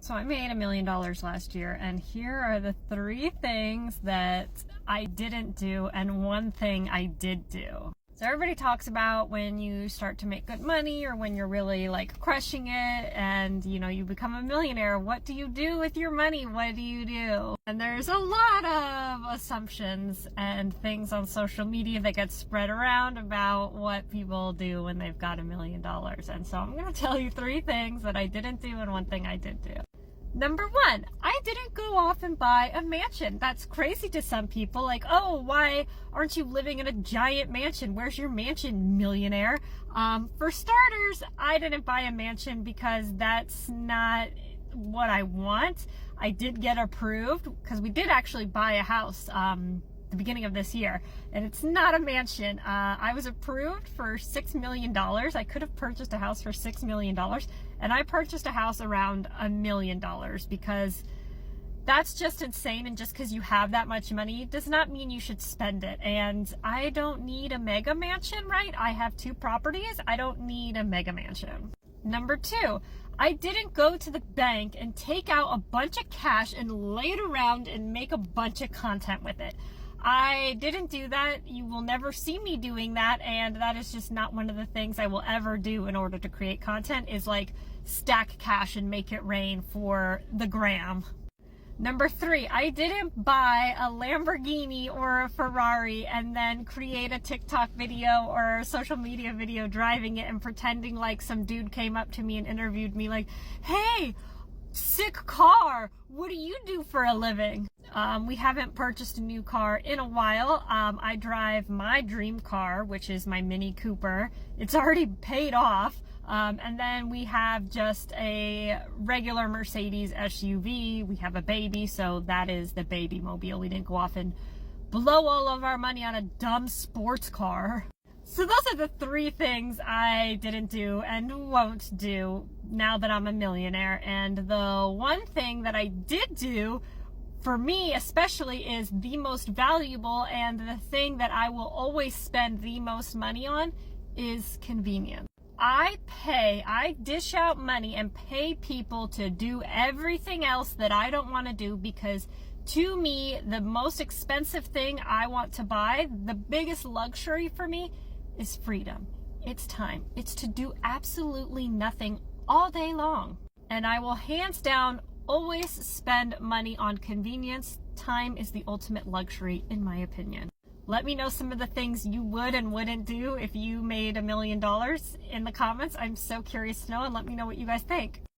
So I made $1 million last year, and here are the 3 things that I didn't do and 1 thing I did do. So everybody talks about when you start to make good money or when you're really like crushing it and you become a millionaire. What do you do with your money? What do you do? And there's a lot of assumptions and things on social media that get spread around about what people do when they've got $1 million. And so I'm going to tell you 3 things that I didn't do and 1 thing I did do. Number 1, I didn't go off and buy a mansion. That's crazy to some people. Like, oh, why aren't you living in a giant mansion? Where's your mansion, millionaire? For starters, I didn't buy a mansion because that's not what I want. I did get approved because we did actually buy a house the beginning of this year, and it's not a mansion. I was approved for $6 million. I could have purchased a house for $6 million, and I purchased a house around $1 million because that's just insane. And just because you have that much money does not mean you should spend it. And I don't need a mega mansion, right? I have 2 properties. I don't need a mega mansion. Number 2, I didn't go to the bank and take out a bunch of cash and lay it around and make a bunch of content with it. I didn't do that. You will never see me doing that, and that is just not one of the things I will ever do in order to create content, is like stack cash and make it rain for the gram. Number 3, I didn't buy a Lamborghini or a Ferrari and then create a TikTok video or a social media video driving it and pretending like some dude came up to me and interviewed me like, hey, sick car, what do you do for a living? We haven't purchased a new car in a while. I drive my dream car, which is my Mini Cooper. It's already paid off. And then we have just a regular Mercedes SUV. We have a baby, so that is the baby mobile. We didn't go off and blow all of our money on a dumb sports car. So those are the 3 things I didn't do and won't do now that I'm a millionaire. And the 1 thing that I did do, for me especially, is the most valuable and the thing that I will always spend the most money on is convenience. I dish out money and pay people to do everything else that I don't want to do, because to me, the most expensive thing I want to buy, the biggest luxury for me, is freedom. It's time. It's to do absolutely nothing all day long. And I will hands down always spend money on convenience. Time is the ultimate luxury, in my opinion. Let me know some of the things you would and wouldn't do if you made $1 million in the comments. I'm so curious to know, and let me know what you guys think.